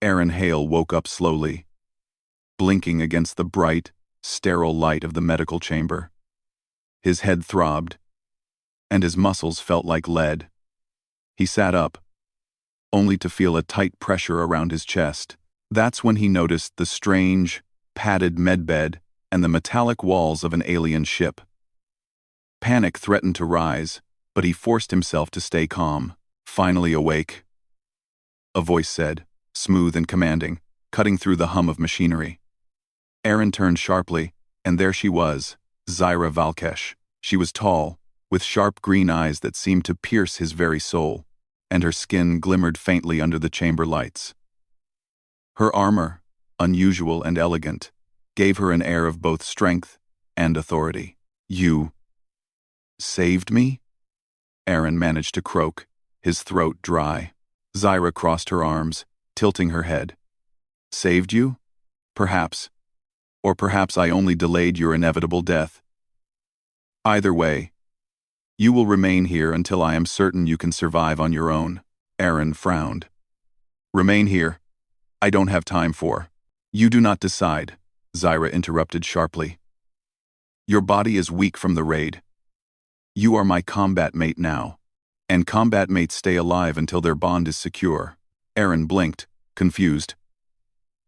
Aaron Hale woke up slowly, blinking against the bright, sterile light of the medical chamber. His head throbbed, and his muscles felt like lead. He sat up, only to feel a tight pressure around his chest. That's when he noticed the strange, padded medbed and the metallic walls of an alien ship. Panic threatened to rise, but he forced himself to stay calm. Finally awake, a voice said, smooth and commanding, cutting through the hum of machinery. Aaron turned sharply, and there she was, Zaira Valkesh. She was tall, with sharp green eyes that seemed to pierce his very soul, and her skin glimmered faintly under the chamber lights. Her armor, unusual and elegant, gave her an air of both strength and authority. "You saved me?" Aaron managed to croak, his throat dry. Zaira crossed her arms, tilting her head. "Saved you? Perhaps. Or perhaps I only delayed your inevitable death. Either way, you will remain here until I am certain you can survive on your own." Aaron frowned. "Remain here. I don't have time for." "You do not decide," Zaira interrupted sharply. "Your body is weak from the raid. You are my combat mate now, and combat mates stay alive until their bond is secure." Aaron blinked, confused.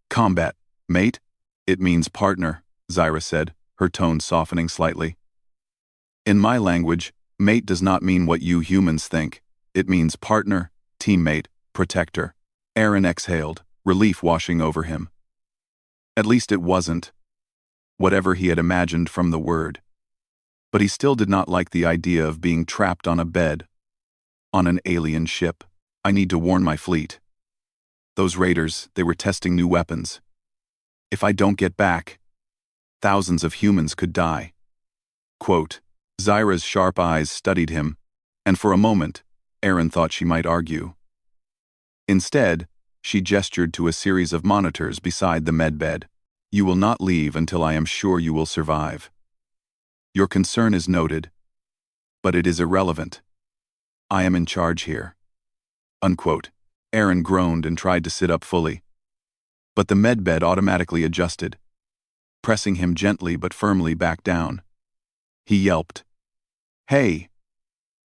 "Combat mate? It means partner," Zaira said, her tone softening slightly. "In my language, mate does not mean what you humans think. It means partner, teammate, protector." Aaron exhaled, relief washing over him. At least it wasn't whatever he had imagined from the word. But he still did not like the idea of being trapped on a bed, on an alien ship. "I need to warn my fleet. Those raiders, they were testing new weapons. If I don't get back, thousands of humans could die." Quote. Zaira's sharp eyes studied him, and for a moment, Aaron thought she might argue. Instead, she gestured to a series of monitors beside the medbed. "You will not leave until I am sure you will survive. Your concern is noted, but it is irrelevant. I am in charge here." Unquote. Aaron groaned and tried to sit up fully, but the medbed automatically adjusted, pressing him gently but firmly back down. He yelped, "Hey!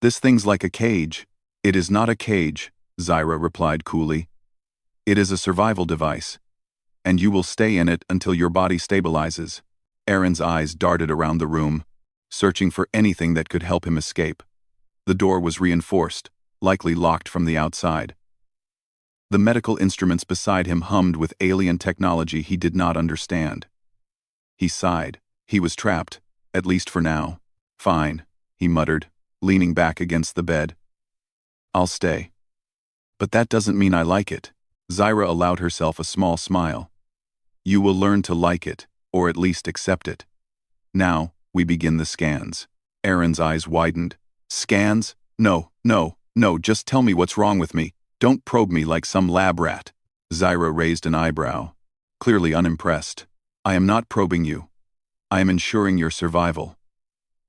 This thing's like a cage." "It is not a cage," Zaira replied coolly. "It is a survival device, and you will stay in it until your body stabilizes." Aaron's eyes darted around the room, searching for anything that could help him escape. The door was reinforced, likely locked from the outside. The medical instruments beside him hummed with alien technology he did not understand. He sighed. He was trapped, at least for now. "Fine," he muttered, leaning back against the bed. "I'll stay. But that doesn't mean I like it." Zaira allowed herself a small smile. "You will learn to like it, or at least accept it. Now, we begin the scans." Aaron's eyes widened. "Scans? No, just tell me what's wrong with me. Don't probe me like some lab rat." Zaira raised an eyebrow, clearly unimpressed. "I am not probing you. I am ensuring your survival.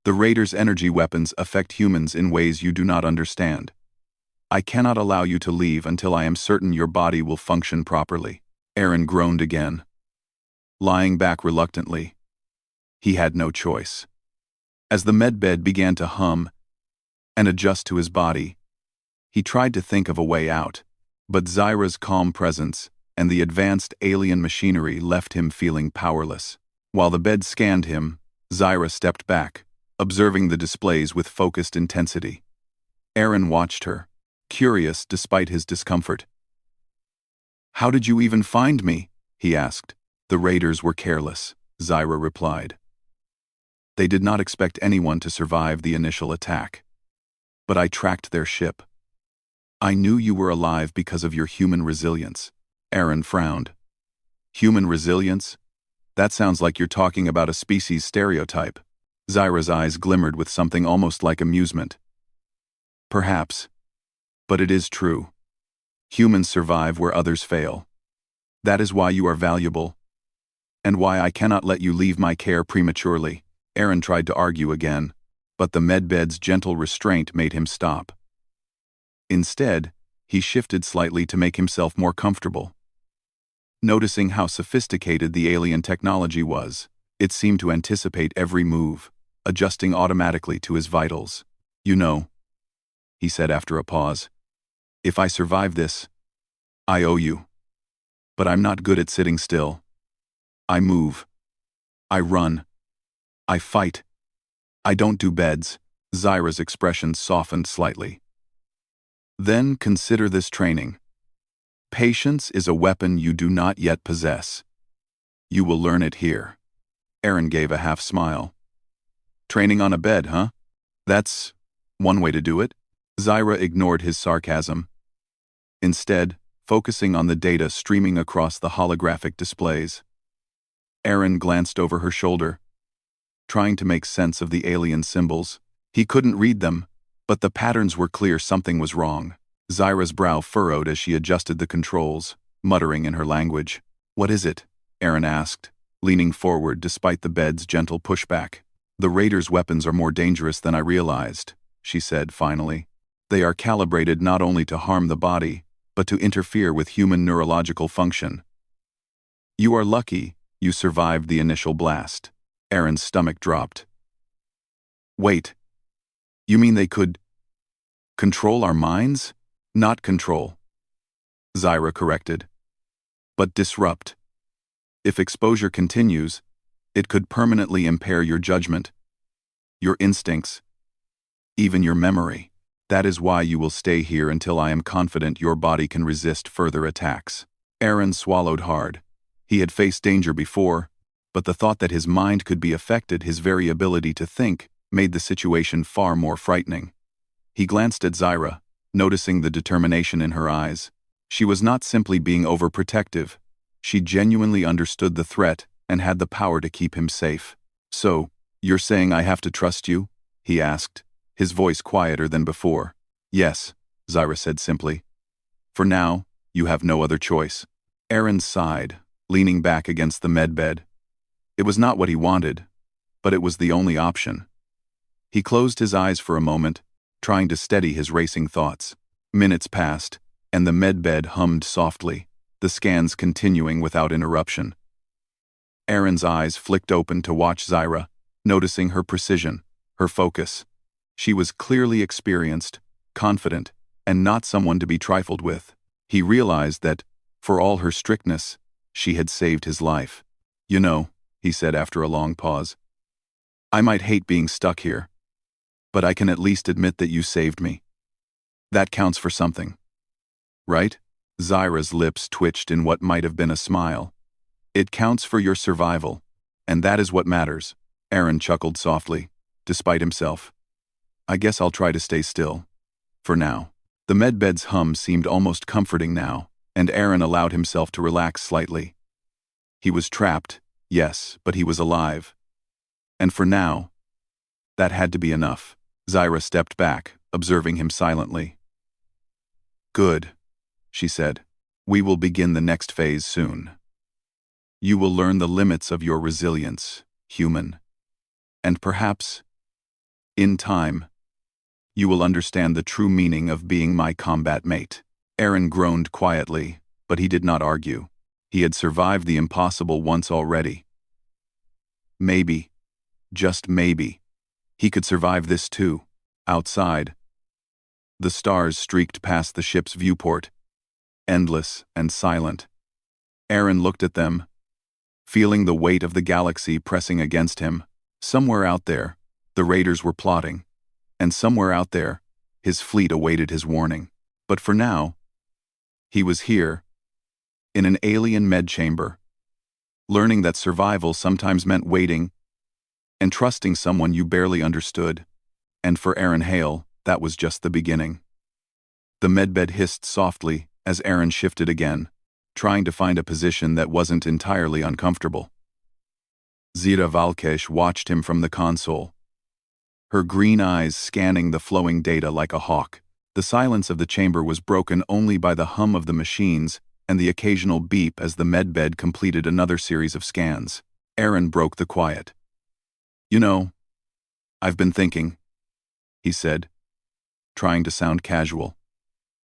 The Raiders' energy weapons affect humans in ways you do not understand. I cannot allow you to leave until I am certain your body will function properly." Aaron groaned again, lying back reluctantly. He had no choice. As the medbed began to hum and adjust to his body, he tried to think of a way out, but Zaira's calm presence and the advanced alien machinery left him feeling powerless. While the bed scanned him, Zaira stepped back, observing the displays with focused intensity. Aaron watched her, curious despite his discomfort. "How did you even find me?" he asked. "The raiders were careless," Zaira replied. "They did not expect anyone to survive the initial attack. But I tracked their ship. I knew you were alive because of your human resilience." Aaron frowned. "Human resilience? That sounds like you're talking about a species stereotype." Zaira's eyes glimmered with something almost like amusement. "Perhaps. But it is true. Humans survive where others fail. That is why you are valuable, and why I cannot let you leave my care prematurely." Aaron tried to argue again, but the medbed's gentle restraint made him stop. Instead, he shifted slightly to make himself more comfortable. Noticing how sophisticated the alien technology was, it seemed to anticipate every move, adjusting automatically to his vitals. "You know," he said after a pause, "if I survive this, I owe you. But I'm not good at sitting still. I move. I run. I fight. I don't do beds." Zaira's expression softened slightly. "Then consider this training. Patience is a weapon you do not yet possess. You will learn it here." Aaron gave a half smile. "Training on a bed, huh? That's one way to do it." Zaira ignored his sarcasm, instead focusing on the data streaming across the holographic displays. Aaron glanced over her shoulder, trying to make sense of the alien symbols. He couldn't read them, but the patterns were clear something was wrong. Zaira's brow furrowed as she adjusted the controls, muttering in her language. "What is it?" Aaron asked, leaning forward despite the bed's gentle pushback. "The Raiders' weapons are more dangerous than I realized," she said finally. "They are calibrated not only to harm the body, but to interfere with human neurological function. You are lucky you survived the initial blast." Aaron's stomach dropped. "Wait. You mean they could control our minds?" "Not control," Zaira corrected, "but disrupt. If exposure continues, it could permanently impair your judgment, your instincts, even your memory. That is why you will stay here until I am confident your body can resist further attacks." Aaron swallowed hard. He had faced danger before, but the thought that his mind could be affected, his very ability to think, made the situation far more frightening. He glanced at Zaira, noticing the determination in her eyes. She was not simply being overprotective. She genuinely understood the threat and had the power to keep him safe. "So, you're saying I have to trust you?" he asked, his voice quieter than before. "Yes," Zaira said simply. "For now, you have no other choice." Aaron sighed, leaning back against the medbed. It was not what he wanted, but it was the only option. He closed his eyes for a moment, trying to steady his racing thoughts. Minutes passed, and the medbed hummed softly, the scans continuing without interruption. Aaron's eyes flicked open to watch Zaira, noticing her precision, her focus. She was clearly experienced, confident, and not someone to be trifled with. He realized that, for all her strictness, she had saved his life. "You know," he said after a long pause, "I might hate being stuck here, but I can at least admit that you saved me. That counts for something. Right?" Zaira's lips twitched in what might have been a smile. "It counts for your survival, and that is what matters." Aaron chuckled softly, despite himself. "I guess I'll try to stay still. For now." The medbed's hum seemed almost comforting now, and Aaron allowed himself to relax slightly. He was trapped, yes, but he was alive. And for now, that had to be enough. Zaira stepped back, observing him silently. "Good," she said. "We will begin the next phase soon. You will learn the limits of your resilience, human. And perhaps, in time, you will understand the true meaning of being my combat mate." Aaron groaned quietly, but he did not argue. He had survived the impossible once already. Maybe, just maybe, he could survive this too. Outside, the stars streaked past the ship's viewport, endless and silent. Aaron looked at them, feeling the weight of the galaxy pressing against him. Somewhere out there, the Raiders were plotting, and somewhere out there, his fleet awaited his warning. But for now, he was here, in an alien med chamber, learning that survival sometimes meant waiting and trusting someone you barely understood. And for Aaron Hale, that was just the beginning. The medbed hissed softly as Aaron shifted again, trying to find a position that wasn't entirely uncomfortable. Zaira Valkesh watched him from the console, her green eyes scanning the flowing data like a hawk. The silence of the chamber was broken only by the hum of the machines and the occasional beep as the medbed completed another series of scans. Aaron broke the quiet. "You know, I've been thinking," he said, trying to sound casual.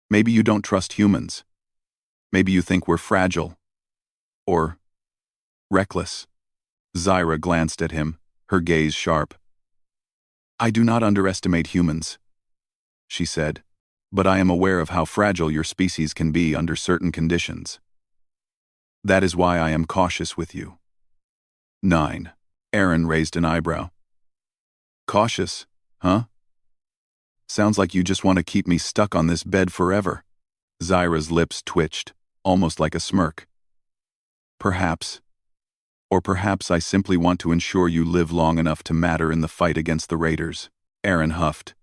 "Maybe you don't trust humans. Maybe you think we're fragile. Or reckless? Zaira glanced at him, her gaze sharp. I do not underestimate humans, she said, but I am aware of how fragile your species can be under certain conditions. That is why I am cautious with you. 9. Aaron raised an eyebrow. Cautious, huh? Sounds like you just want to keep me stuck on this bed forever. Zaira's lips twitched, almost like a smirk. Perhaps. Or perhaps I simply want to ensure you live long enough to matter in the fight against the raiders. Aaron huffed.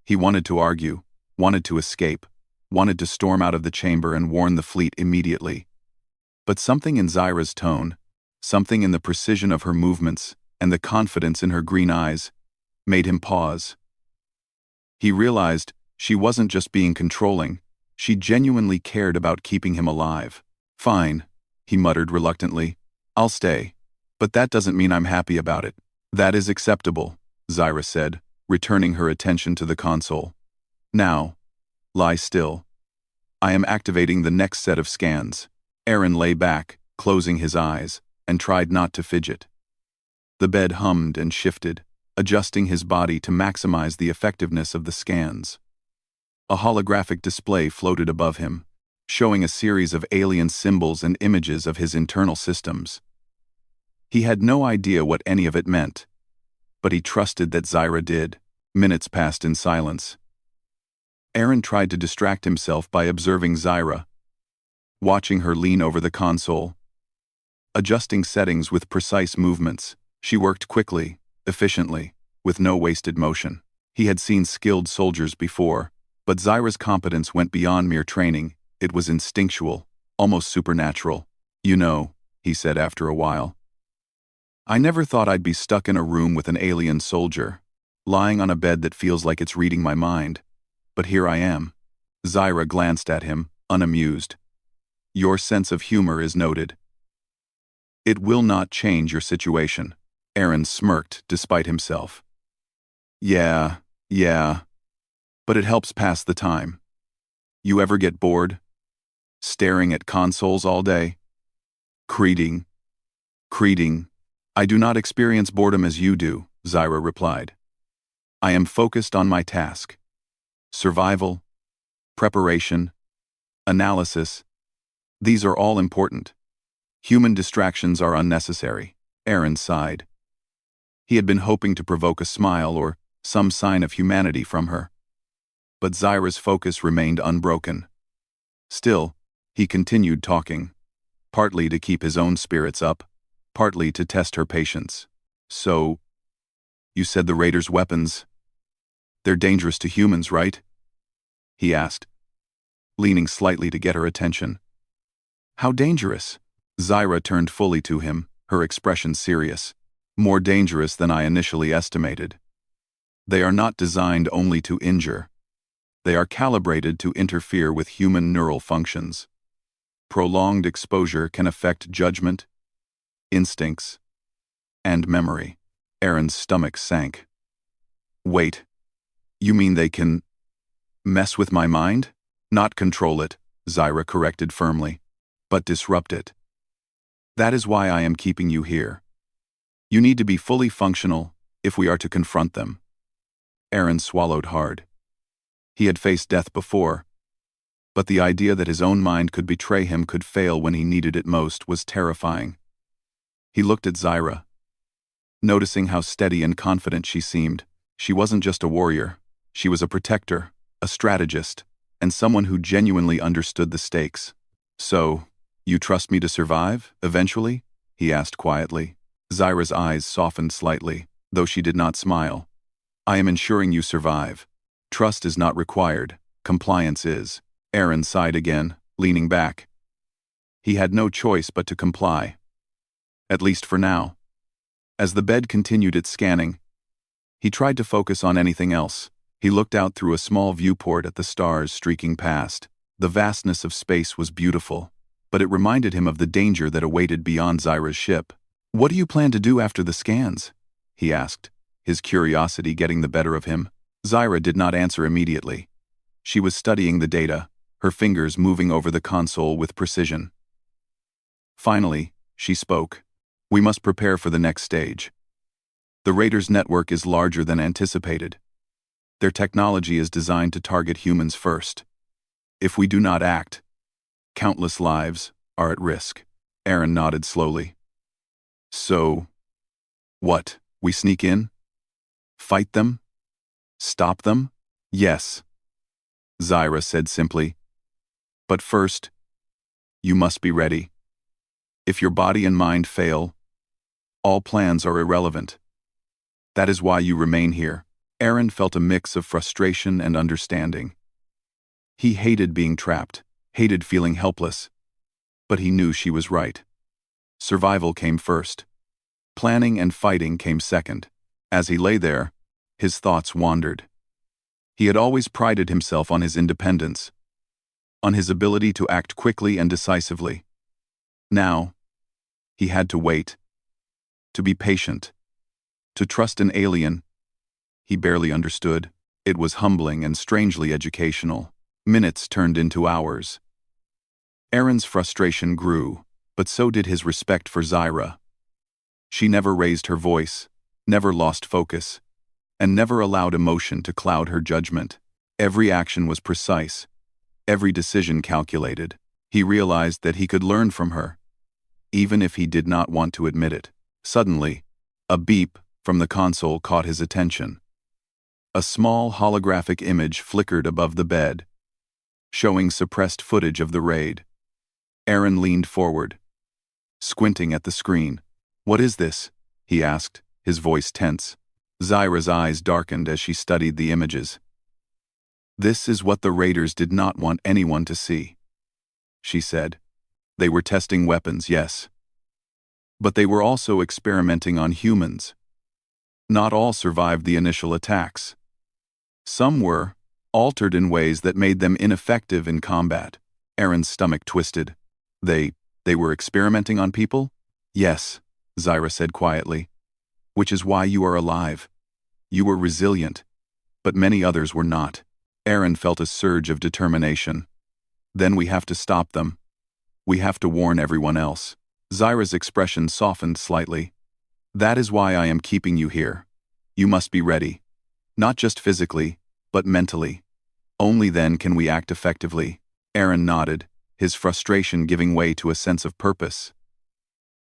He wanted to argue, wanted to escape, wanted to storm out of the chamber and warn the fleet immediately. But something in Zaira's tone, something in the precision of her movements, and the confidence in her green eyes, made him pause. He realized she wasn't just being controlling, she genuinely cared about keeping him alive. Fine, he muttered reluctantly. I'll stay. But that doesn't mean I'm happy about it. That is acceptable, Zaira said, returning her attention to the console. Now, lie still. I am activating the next set of scans. Aaron lay back, closing his eyes, and tried not to fidget. The bed hummed and shifted, adjusting his body to maximize the effectiveness of the scans. A holographic display floated above him, showing a series of alien symbols and images of his internal systems. He had no idea what any of it meant, but he trusted that Zaira did. Minutes passed in silence. Aaron tried to distract himself by observing Zaira, watching her lean over the console. Adjusting settings with precise movements, she worked quickly, efficiently, with no wasted motion. He had seen skilled soldiers before, but Zaira's competence went beyond mere training. It was instinctual, almost supernatural. You know, he said after a while, I never thought I'd be stuck in a room with an alien soldier, lying on a bed that feels like it's reading my mind. But here I am. Zaira glanced at him, unamused. Your sense of humor is noted. It will not change your situation. Aaron smirked despite himself. Yeah. But it helps pass the time. You ever get bored? Staring at consoles all day? Creeding. I do not experience boredom as you do, Zaira replied. I am focused on my task. Survival, preparation, analysis. These are all important. Human distractions are unnecessary. Aaron sighed. He had been hoping to provoke a smile or some sign of humanity from her. But Zaira's focus remained unbroken. Still, he continued talking, partly to keep his own spirits up, partly to test her patience. So, you said the raiders' weapons, they're dangerous to humans, right? He asked, leaning slightly to get her attention. How dangerous? Zaira turned fully to him, her expression serious. More dangerous than I initially estimated. They are not designed only to injure. They are calibrated to interfere with human neural functions. Prolonged exposure can affect judgment, instincts, and memory. Aaron's stomach sank. Wait, you mean they can mess with my mind? Not control it, Zaira corrected firmly, but disrupt it. That is why I am keeping you here. You need to be fully functional if we are to confront them. Aaron swallowed hard. He had faced death before, but the idea that his own mind could betray him, could fail when he needed it most, was terrifying. He looked at Zaira, noticing how steady and confident she seemed. She wasn't just a warrior, she was a protector, a strategist, and someone who genuinely understood the stakes. So, you trust me to survive, eventually? He asked quietly. Zaira's eyes softened slightly, though she did not smile. I am ensuring you survive. Trust is not required, compliance is. Aaron sighed again, leaning back. He had no choice but to comply. At least for now. As the bed continued its scanning, he tried to focus on anything else. He looked out through a small viewport at the stars streaking past. The vastness of space was beautiful, but it reminded him of the danger that awaited beyond Zaira's ship. What do you plan to do after the scans? He asked, his curiosity getting the better of him. Zaira did not answer immediately. She was studying the data, her fingers moving over the console with precision. Finally, she spoke. "We must prepare for the next stage. The Raiders' network is larger than anticipated. Their technology is designed to target humans first. If we do not act, countless lives are at risk." Aaron nodded slowly. "So, what? We sneak in? Fight them? Stop them?" "Yes," Zaira said simply. "But first, you must be ready. If your body and mind fail, all plans are irrelevant. That is why you remain here." Aaron felt a mix of frustration and understanding. He hated being trapped, hated feeling helpless, but he knew she was right. Survival came first. Planning and fighting came second. As he lay there, his thoughts wandered. He had always prided himself on his independence, on his ability to act quickly and decisively. Now, he had to wait, to be patient, to trust an alien he barely understood. It was humbling and strangely educational. Minutes turned into hours. Aaron's frustration grew, but so did his respect for Zaira. She never raised her voice, never lost focus, and never allowed emotion to cloud her judgment. Every action was precise, every decision calculated. He realized that he could learn from her, even if he did not want to admit it. Suddenly, a beep from the console caught his attention. A small holographic image flickered above the bed, showing suppressed footage of the raid. Aaron leaned forward, squinting at the screen. "What is this?" he asked, his voice tense. Zaira's eyes darkened as she studied the images. "This is what the Raiders did not want anyone to see," she said. "They were testing weapons, yes. But they were also experimenting on humans. Not all survived the initial attacks. Some were altered in ways that made them ineffective in combat." Aaron's stomach twisted. They were experimenting on people?" "Yes," Zaira said quietly. "Which is why you are alive. You were resilient, but many others were not." Aaron felt a surge of determination. "Then we have to stop them. We have to warn everyone else." Zaira's expression softened slightly. "That is why I am keeping you here. You must be ready. Not just physically, but mentally. Only then can we act effectively." Aaron nodded, his frustration giving way to a sense of purpose.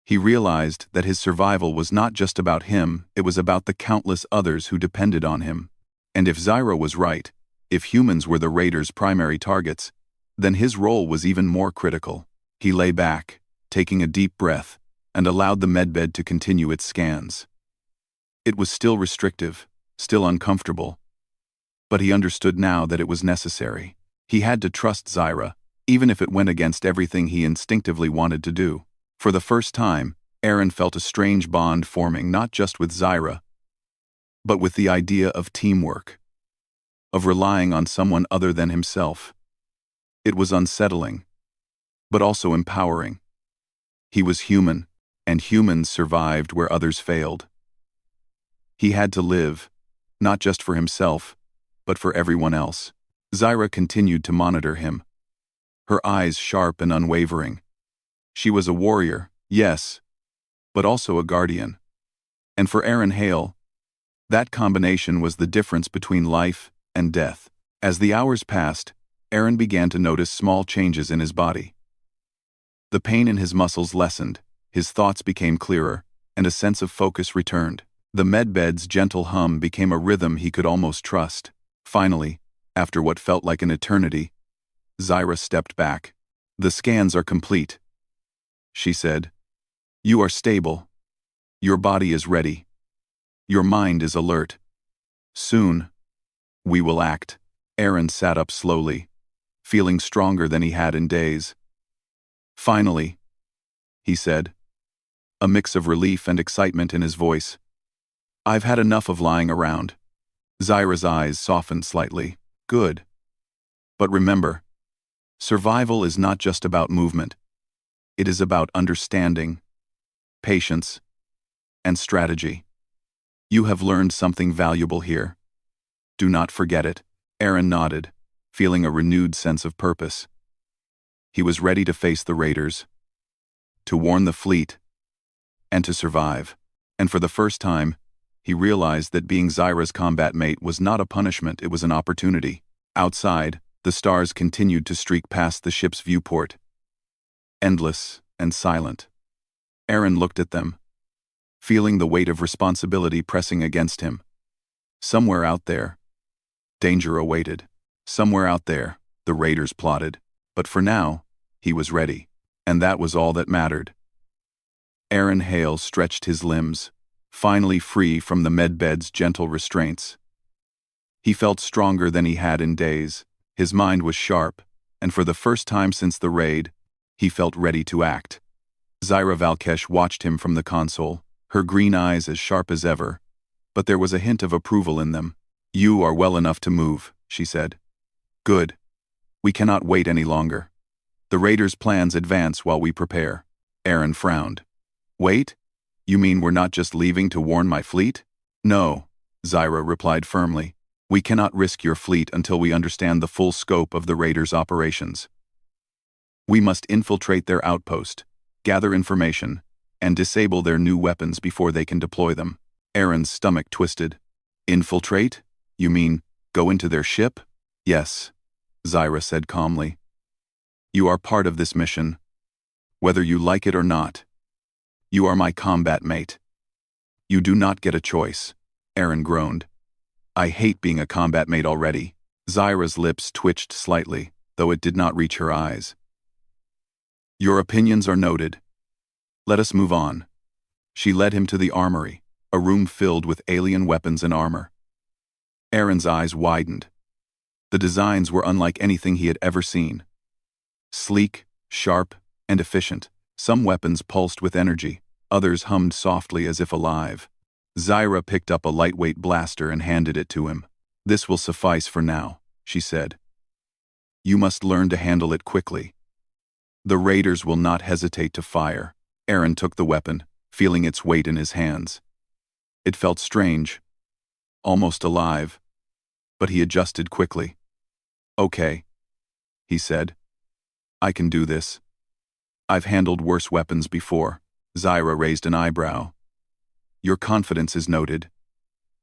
He realized that his survival was not just about him, it was about the countless others who depended on him. And if Zaira was right, if humans were the Raiders' primary targets, then his role was even more critical. He lay back, taking a deep breath, and allowed the medbed to continue its scans. It was still restrictive, still uncomfortable, but he understood now that it was necessary. He had to trust Zaira, even if it went against everything he instinctively wanted to do. For the first time, Aaron felt a strange bond forming not just with Zaira, but with the idea of teamwork, of relying on someone other than himself. It was unsettling, but also empowering. He was human, and humans survived where others failed. He had to live, not just for himself, but for everyone else. Zaira continued to monitor him, her eyes sharp and unwavering. She was a warrior, yes, but also a guardian. And for Aaron Hale, that combination was the difference between life and death. As the hours passed, Aaron began to notice small changes in his body. The pain in his muscles lessened, his thoughts became clearer, and a sense of focus returned. The medbed's gentle hum became a rhythm he could almost trust. Finally, after what felt like an eternity, Zaira stepped back. "The scans are complete," she said. "You are stable. Your body is ready. Your mind is alert. Soon, we will act." Aaron sat up slowly, feeling stronger than he had in days. "Finally," he said, a mix of relief and excitement in his voice. "I've had enough of lying around." Zaira's eyes softened slightly. "Good. But remember, survival is not just about movement. It is about understanding, patience, and strategy. You have learned something valuable here. Do not forget it." Aaron nodded, feeling a renewed sense of purpose. He was ready to face the Raiders. to warn the fleet, and to survive. And for the first time, he realized that being Zaira's combat mate was not a punishment, it was an opportunity. Outside, the stars continued to streak past the ship's viewport, endless and silent. Aaron looked at them, feeling the weight of responsibility pressing against him. Somewhere out there, danger awaited. Somewhere out there, the raiders plotted. But for now, he was ready, and that was all that mattered. Aaron Hale stretched his limbs, finally free from the medbed's gentle restraints. He felt stronger than he had in days. His mind was sharp, and for the first time since the raid, he felt ready to act. Zaira Valkesh watched him from the console, her green eyes as sharp as ever, but there was a hint of approval in them. "You are well enough to move," she said. "Good. We cannot wait any longer. The raiders' plans advance while we prepare." Aaron frowned. "Wait? You mean we're not just leaving to warn my fleet?" "No," Zaira replied firmly. "We cannot risk your fleet until we understand the full scope of the raiders' operations. We must infiltrate their outpost, gather information, and disable their new weapons before they can deploy them." Aaron's stomach twisted. "Infiltrate? You mean go into their ship?" "Yes," Zaira said calmly. "You are part of this mission, whether you like it or not. You are my combat mate. You do not get a choice," Aaron groaned. "I hate being a combat mate already." Zaira's lips twitched slightly, though it did not reach her eyes. "Your opinions are noted. Let us move on." She led him to the armory, a room filled with alien weapons and armor. Aaron's eyes widened. The designs were unlike anything he had ever seen. Sleek, sharp, and efficient. Some weapons pulsed with energy, others hummed softly as if alive. Zaira picked up a lightweight blaster and handed it to him. "This will suffice for now," she said. "You must learn to handle it quickly. The raiders will not hesitate to fire." Aaron took the weapon, feeling its weight in his hands. It felt strange, almost alive, but he adjusted quickly. "Okay," he said. "I can do this. I've handled worse weapons before." Zaira raised an eyebrow. "Your confidence is noted.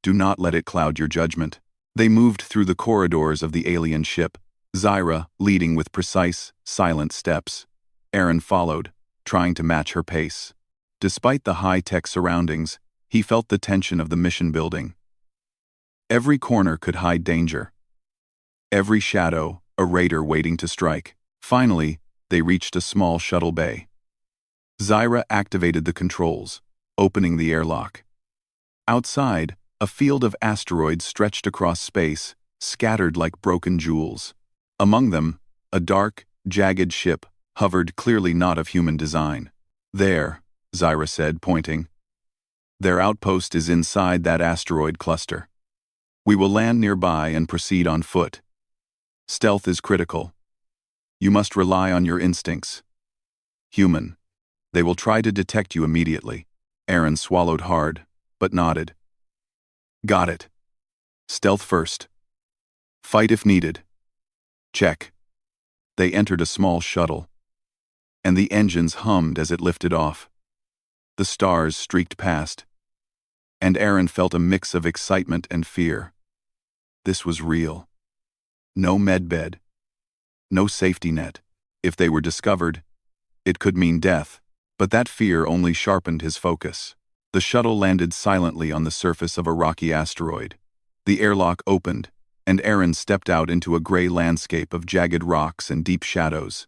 Do not let it cloud your judgment." They moved through the corridors of the alien ship, Zaira leading with precise, silent steps. Aaron followed, trying to match her pace. Despite the high-tech surroundings, he felt the tension of the mission building. Every corner could hide danger. Every shadow, a raider waiting to strike. Finally, they reached a small shuttle bay. Zaira activated the controls, opening the airlock. Outside, a field of asteroids stretched across space, scattered like broken jewels. Among them, a dark, jagged ship hovered, clearly not of human design. "There," Zaira said, pointing. "Their outpost is inside that asteroid cluster. We will land nearby and proceed on foot. Stealth is critical. You must rely on your instincts. Human. They will try to detect you immediately." Aaron swallowed hard, but nodded. "Got it. Stealth first. Fight if needed." Check. They entered a small shuttle, and the engines hummed as it lifted off. The stars streaked past, and Aaron felt a mix of excitement and fear. This was real. No medbed. No safety net. If they were discovered, it could mean death, but that fear only sharpened his focus. The shuttle landed silently on the surface of a rocky asteroid. The airlock opened, and Aaron stepped out into a gray landscape of jagged rocks and deep shadows.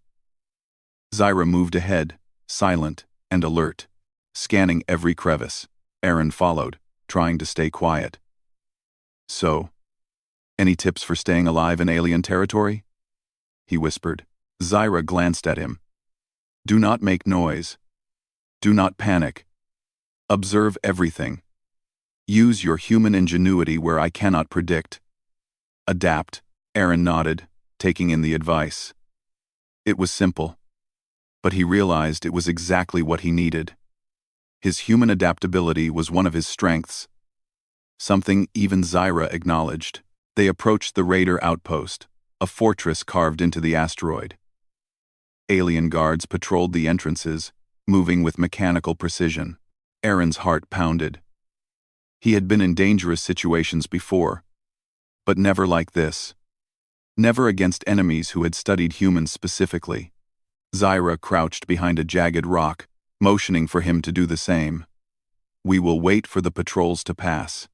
Zaira moved ahead, silent and alert, scanning every crevice. Aaron followed, trying to stay quiet. "So, any tips for staying alive in alien territory?" he whispered. Zaira glanced at him. "Do not make noise. Do not panic. Observe everything. Use your human ingenuity where I cannot predict. Adapt." Aaron nodded, taking in the advice. It was simple, but he realized it was exactly what he needed. His human adaptability was one of his strengths, something even Zaira acknowledged. They approached the raider outpost, a fortress carved into the asteroid. Alien guards patrolled the entrances, moving with mechanical precision. Aaron's heart pounded. He had been in dangerous situations before, but never like this. Never against enemies who had studied humans specifically. Zaira crouched behind a jagged rock, motioning for him to do the same. "We will wait for the patrols to pass.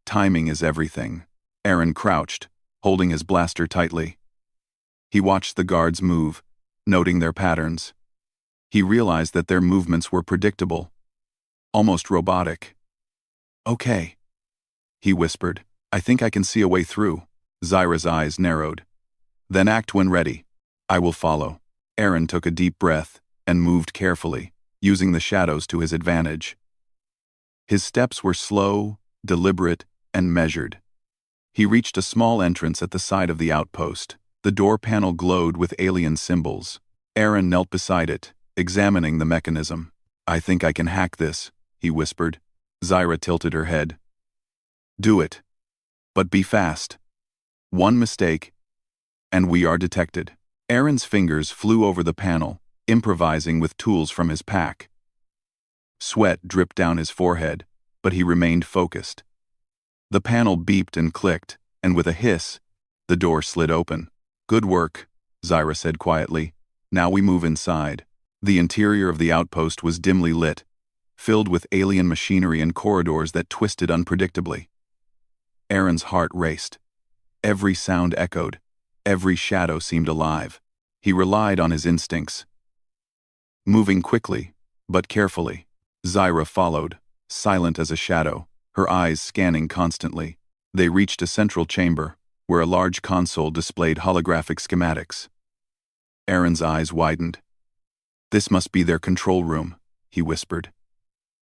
Timing is everything." Aaron crouched, holding his blaster tightly. He watched the guards move, noting their patterns. He realized that their movements were predictable, almost robotic. "Okay," he whispered. "I think I can see a way through." Zaira's eyes narrowed. "Then act when ready. I will follow." Aaron took a deep breath and moved carefully, using the shadows to his advantage. His steps were slow, deliberate, and measured. He reached a small entrance at the side of the outpost. The door panel glowed with alien symbols. Aaron knelt beside it, examining the mechanism. "I think I can hack this," he whispered. Zaira tilted her head. "Do it. But be fast. One mistake, and we are detected." Aaron's fingers flew over the panel, improvising with tools from his pack. Sweat dripped down his forehead, but he remained focused. The panel beeped and clicked, and with a hiss, the door slid open. "Good work," Zaira said quietly. "Now we move inside." The interior of the outpost was dimly lit, filled with alien machinery and corridors that twisted unpredictably. Aaron's heart raced. Every sound echoed. Every shadow seemed alive. He relied on his instincts. Moving quickly, but carefully, Zaira followed, silent as a shadow, her eyes scanning constantly. They reached a central chamber, where a large console displayed holographic schematics. Aaron's eyes widened. "This must be their control room," he whispered.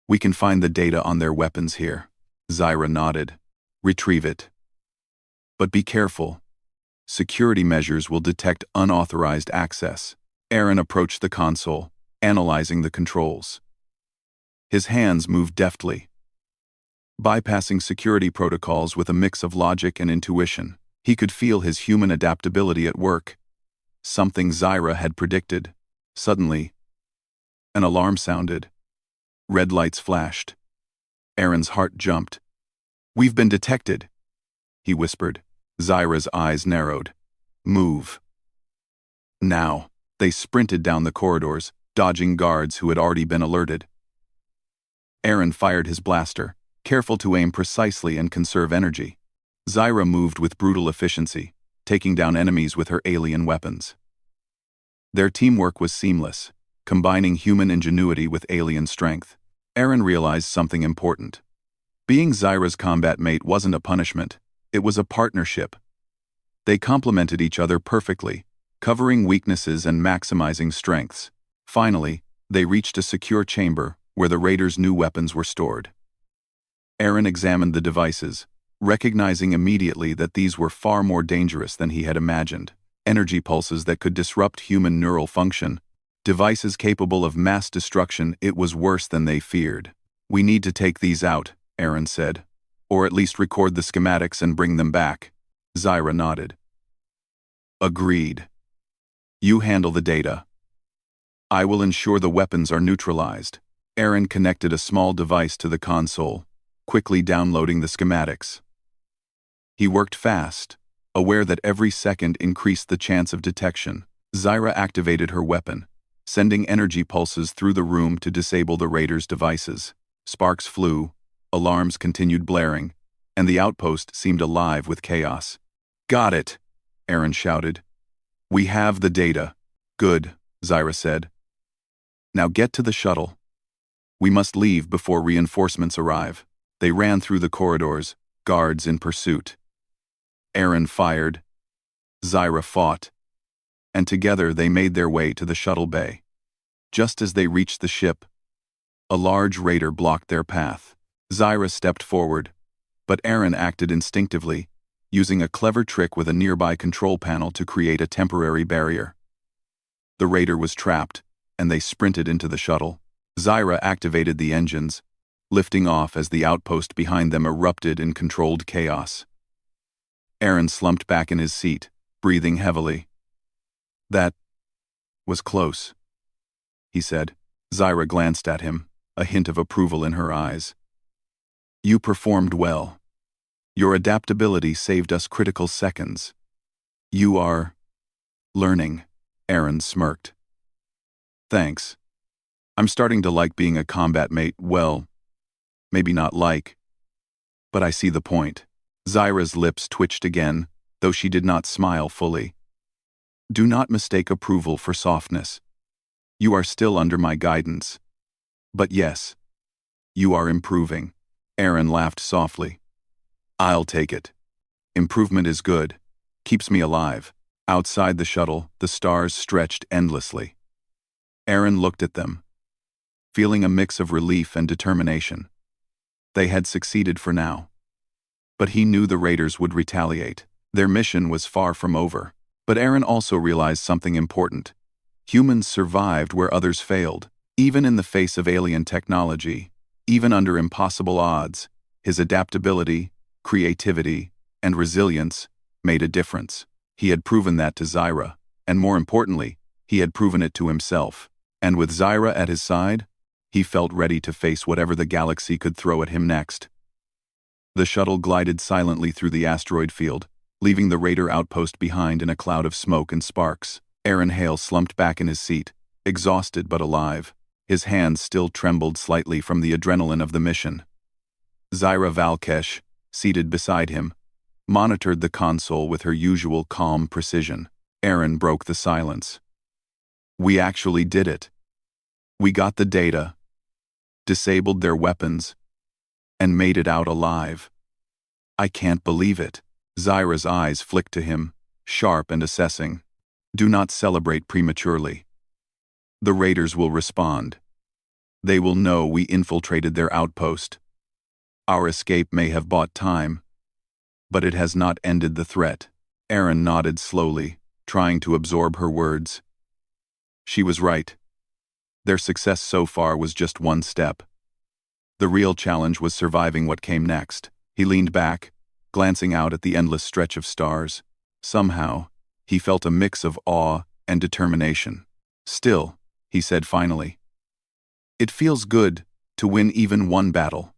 "We can find the data on their weapons here." Zaira nodded. "Retrieve it. But be careful. Security measures will detect unauthorized access." Aaron approached the console, analyzing the controls. His hands moved deftly, bypassing security protocols with a mix of logic and intuition. He could feel his human adaptability at work, something Zaira had predicted. Suddenly, an alarm sounded. Red lights flashed. Aaron's heart jumped. "We've been detected," he whispered. Zaira's eyes narrowed. "Move. Now." They sprinted down the corridors, dodging guards who had already been alerted. Aaron fired his blaster, careful to aim precisely and conserve energy. Zaira moved with brutal efficiency, taking down enemies with her alien weapons. Their teamwork was seamless, combining human ingenuity with alien strength. Aaron realized something important. Being Zaira's combat mate wasn't a punishment, it was a partnership. They complemented each other perfectly, covering weaknesses and maximizing strengths. Finally, they reached a secure chamber where the raiders' new weapons were stored. Aaron examined the devices, recognizing immediately that these were far more dangerous than he had imagined. Energy pulses that could disrupt human neural function, devices capable of mass destruction. It was worse than they feared. "We need to take these out," Aaron said, "or at least record the schematics and bring them back." Zaira nodded. "Agreed. You handle the data. I will ensure the weapons are neutralized." Aaron connected a small device to the console, quickly downloading the schematics. He worked fast, aware that every second increased the chance of detection. Zaira activated her weapon, sending energy pulses through the room to disable the raiders' devices. Sparks flew, alarms continued blaring, and the outpost seemed alive with chaos. "Got it," Aaron shouted. "We have the data." "Good," Zaira said. "Now get to the shuttle. We must leave before reinforcements arrive." They ran through the corridors, guards in pursuit. Aaron fired. Zaira fought. And together they made their way to the shuttle bay. Just as they reached the ship, a large raider blocked their path. Zaira stepped forward, but Aaron acted instinctively, using a clever trick with a nearby control panel to create a temporary barrier. The raider was trapped, and they sprinted into the shuttle. Zaira activated the engines, lifting off as the outpost behind them erupted in controlled chaos. Aaron slumped back in his seat, breathing heavily. "That was close," he said. Zaira glanced at him, a hint of approval in her eyes. You performed well. Your adaptability saved us critical seconds. You are learning, Aaron smirked. Thanks. I'm starting to like being a combat mate, well, maybe not like, but I see the point. Zaira's lips twitched again, though she did not smile fully. Do not mistake approval for softness. You are still under my guidance. But yes, you are improving. Aaron laughed softly. I'll take it. Improvement is good. Keeps me alive. Outside the shuttle, the stars stretched endlessly. Aaron looked at them, feeling a mix of relief and determination. They had succeeded for now. But he knew the raiders would retaliate. Their mission was far from over. But Aaron also realized something important. Humans survived where others failed. Even in the face of alien technology, even under impossible odds, his adaptability, creativity, and resilience made a difference. He had proven that to Zaira, and more importantly, he had proven it to himself. And with Zaira at his side, he felt ready to face whatever the galaxy could throw at him next. The shuttle glided silently through the asteroid field, leaving the raider outpost behind in a cloud of smoke and sparks. Aaron Hale slumped back in his seat, exhausted but alive. His hands still trembled slightly from the adrenaline of the mission. Zaira Valkesh, seated beside him, monitored the console with her usual calm precision. Aaron broke the silence. We actually did it. We got the data, disabled their weapons, and made it out alive. I can't believe it. Zaira's eyes flicked to him, sharp and assessing. Do not celebrate prematurely. The raiders will respond. They will know we infiltrated their outpost. Our escape may have bought time, but it has not ended the threat. Aaron nodded slowly, trying to absorb her words. She was right. Their success so far was just one step. The real challenge was surviving what came next. He leaned back, glancing out at the endless stretch of stars. Somehow, he felt a mix of awe and determination. Still, he said finally, it feels good to win even one battle.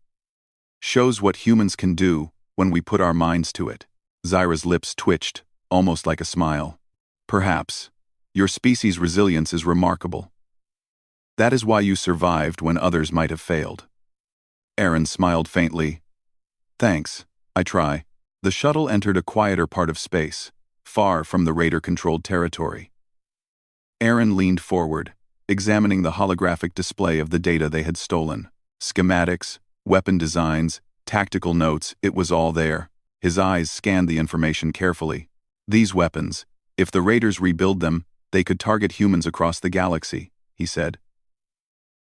Shows what humans can do when we put our minds to it. Zaira's lips twitched, almost like a smile. Perhaps. Your species' resilience is remarkable. That is why you survived when others might have failed. Aaron smiled faintly. Thanks, I try. The shuttle entered a quieter part of space, far from the raider-controlled territory. Aaron leaned forward, examining the holographic display of the data they had stolen. Schematics, weapon designs, tactical notes, it was all there. His eyes scanned the information carefully. These weapons, if the raiders rebuild them, they could target humans across the galaxy, he said.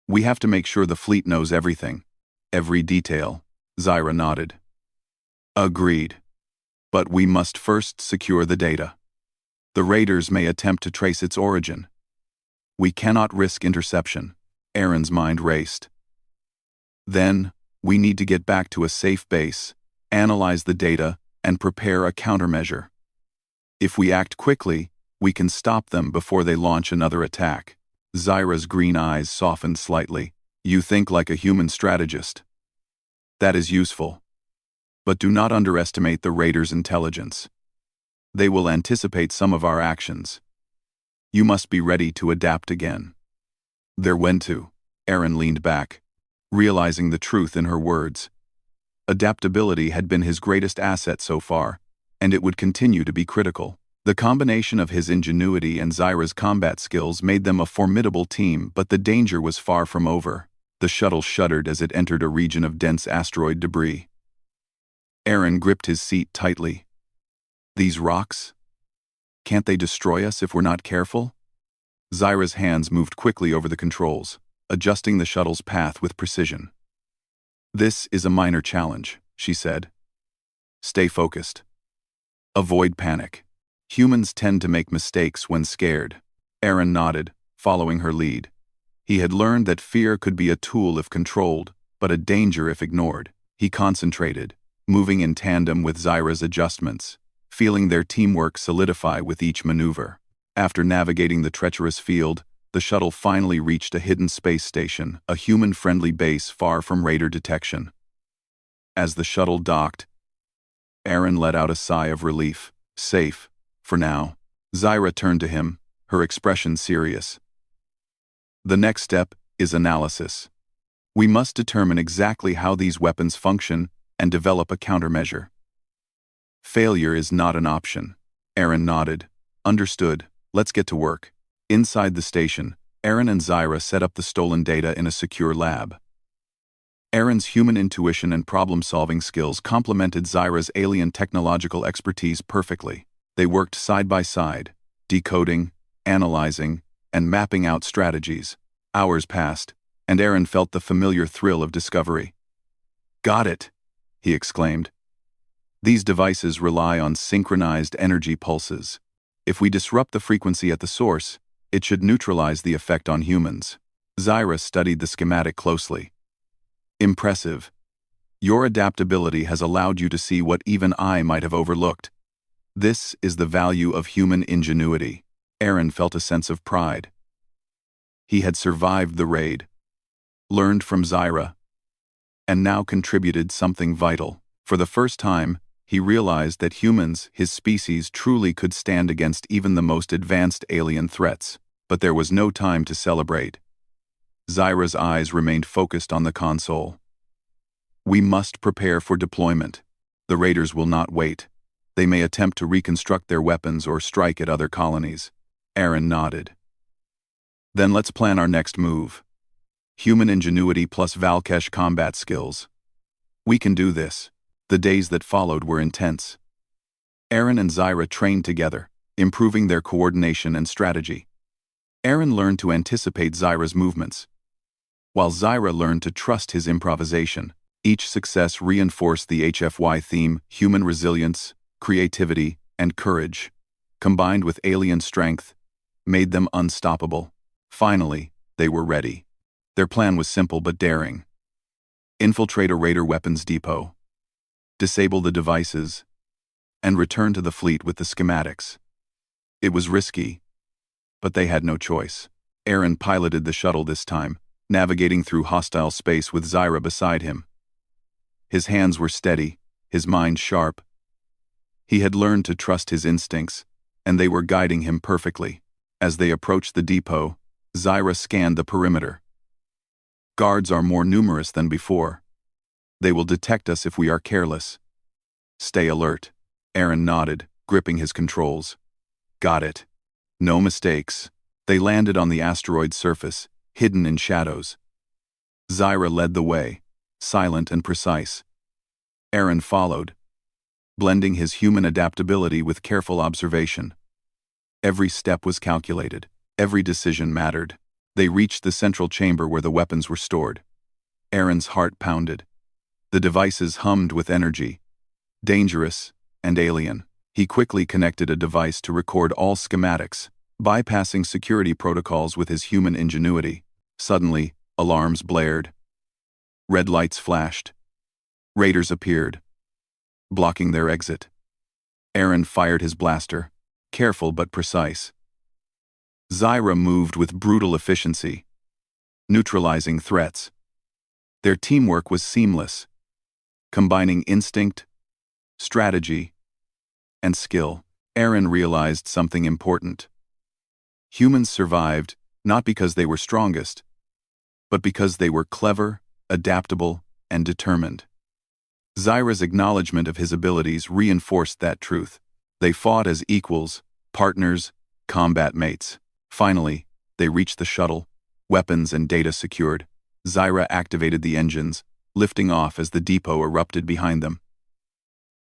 We have to make sure the fleet knows everything. Every detail. Zaira nodded. Agreed. But we must first secure the data. The raiders may attempt to trace its origin. We cannot risk interception. Aaron's mind raced. Then, we need to get back to a safe base, analyze the data, and prepare a countermeasure. If we act quickly, we can stop them before they launch another attack. Zaira's green eyes softened slightly. You think like a human strategist. That is useful. But do not underestimate the raiders' intelligence. They will anticipate some of our actions. You must be ready to adapt again. There when to. Aaron leaned back, realizing the truth in her words. Adaptability had been his greatest asset so far, and it would continue to be critical. The combination of his ingenuity and Zaira's combat skills made them a formidable team, but the danger was far from over. The shuttle shuddered as it entered a region of dense asteroid debris. Aaron gripped his seat tightly. These rocks? Can't they destroy us if we're not careful? Zaira's hands moved quickly over the controls, adjusting the shuttle's path with precision. This is a minor challenge, she said. Stay focused. Avoid panic. Humans tend to make mistakes when scared. Aaron nodded, following her lead. He had learned that fear could be a tool if controlled, but a danger if ignored. He concentrated, moving in tandem with Zaira's adjustments, feeling their teamwork solidify with each maneuver. After navigating the treacherous field, the shuttle finally reached a hidden space station, a human-friendly base far from raider detection. As the shuttle docked, Aaron let out a sigh of relief. Safe, for now. Zaira turned to him, her expression serious. The next step is analysis. We must determine exactly how these weapons function and develop a countermeasure. Failure is not an option. Aaron nodded. Understood. Let's get to work. Inside the station, Aaron and Zaira set up the stolen data in a secure lab. Aaron's human intuition and problem-solving skills complemented Zaira's alien technological expertise perfectly. They worked side by side, decoding, analyzing, and mapping out strategies. Hours passed, and Aaron felt the familiar thrill of discovery. "Got it!" he exclaimed. These devices rely on synchronized energy pulses. If we disrupt the frequency at the source, it should neutralize the effect on humans. Zaira studied the schematic closely. Impressive. Your adaptability has allowed you to see what even I might have overlooked. This is the value of human ingenuity. Aaron felt a sense of pride. He had survived the raid, learned from Zaira, and now contributed something vital. For the first time, he realized that humans, his species, truly could stand against even the most advanced alien threats. But there was no time to celebrate. Zaira's eyes remained focused on the console. We must prepare for deployment. The raiders will not wait. They may attempt to reconstruct their weapons or strike at other colonies. Aaron nodded. Then let's plan our next move. Human ingenuity plus Valkesh combat skills. We can do this. The days that followed were intense. Aaron and Zaira trained together, improving their coordination and strategy. Aaron learned to anticipate Zaira's movements, while Zaira learned to trust his improvisation. Each success reinforced the HFY theme: human resilience, creativity, and courage, combined with alien strength, made them unstoppable. Finally, they were ready. Their plan was simple but daring. Infiltrate a raider weapons depot, disable the devices, and return to the fleet with the schematics. It was risky, but they had no choice. Aaron piloted the shuttle this time, navigating through hostile space with Zaira beside him. His hands were steady, his mind sharp. He had learned to trust his instincts, and they were guiding him perfectly. As they approached the depot, Zaira scanned the perimeter. Guards are more numerous than before. They will detect us if we are careless. Stay alert. Aaron nodded, gripping his controls. Got it. No mistakes. They landed on the asteroid's surface, hidden in shadows. Zaira led the way, silent and precise. Aaron followed, blending his human adaptability with careful observation. Every step was calculated. Every decision mattered. They reached the central chamber where the weapons were stored. Aaron's heart pounded. The devices hummed with energy. Dangerous and alien. He quickly connected a device to record all schematics, bypassing security protocols with his human ingenuity. Suddenly, alarms blared. Red lights flashed. Raiders appeared, blocking their exit. Aaron fired his blaster, careful but precise. Zaira moved with brutal efficiency, neutralizing threats. Their teamwork was seamless, combining instinct, strategy, and skill. Aaron realized something important. Humans survived not because they were strongest, but because they were clever, adaptable, and determined. Zaira's acknowledgement of his abilities reinforced that truth. They fought as equals, partners, combat mates. Finally, they reached the shuttle, weapons and data secured. Zaira activated the engines, lifting off as the depot erupted behind them.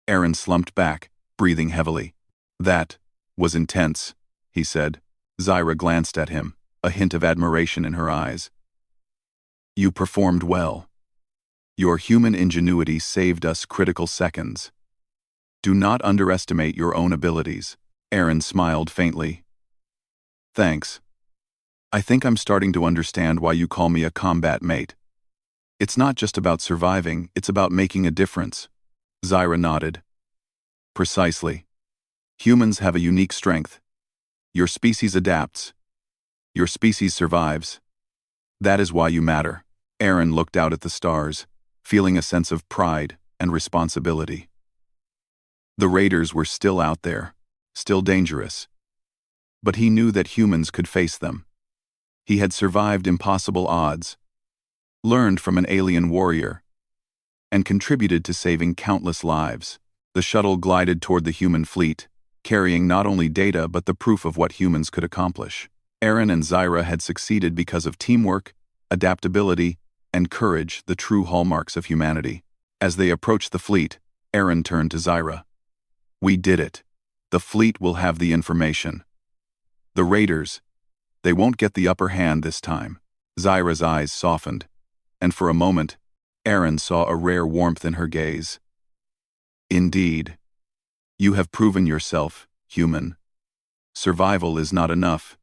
Aaron slumped back, breathing heavily. That was intense, he said. Zaira glanced at him, a hint of admiration in her eyes. You performed well. Your human ingenuity saved us critical seconds. Do not underestimate your own abilities. Aaron smiled faintly. Thanks. I think I'm starting to understand why you call me a combat mate. It's not just about surviving, it's about making a difference. Zaira nodded. Precisely. Humans have a unique strength. Your species adapts. Your species survives. That is why you matter. Aaron looked out at the stars, feeling a sense of pride and responsibility. The raiders were still out there, still dangerous. But he knew that humans could face them. He had survived impossible odds, learned from an alien warrior, and contributed to saving countless lives. The shuttle glided toward the human fleet, carrying not only data but the proof of what humans could accomplish. Aaron and Zaira had succeeded because of teamwork, adaptability, and courage, the true hallmarks of humanity. As they approached the fleet, Aaron turned to Zaira. "We did it. The fleet will have the information. The raiders, they won't get the upper hand this time." Zaira's eyes softened, and for a moment, Aaron saw a rare warmth in her gaze. "Indeed. You have proven yourself, human. Survival is not enough.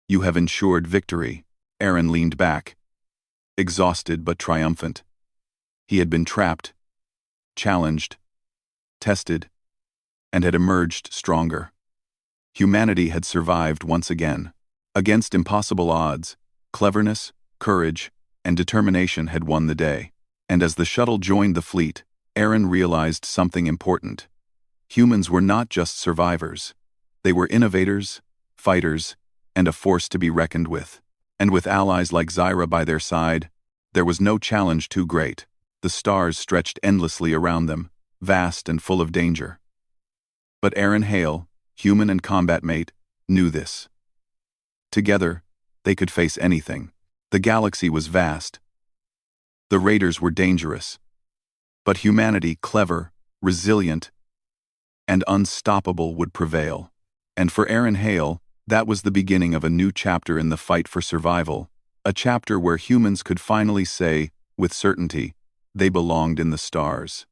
You have ensured victory." Aaron leaned back, exhausted but triumphant. He had been trapped, challenged, tested, and had emerged stronger. Humanity had survived once again. Against impossible odds, cleverness, courage, and determination had won the day. And as the shuttle joined the fleet, Aaron realized something important. Humans were not just survivors. They were innovators, fighters, and a force to be reckoned with. And with allies like Zaira by their side, there was no challenge too great. The stars stretched endlessly around them, vast and full of danger. But Aaron Hale, human and combat mate, knew this. Together, they could face anything. The galaxy was vast. The raiders were dangerous. But humanity, clever, resilient, and unstoppable, would prevail. And for Aaron Hale, that was the beginning of a new chapter in the fight for survival, a chapter where humans could finally say, with certainty, they belonged in the stars.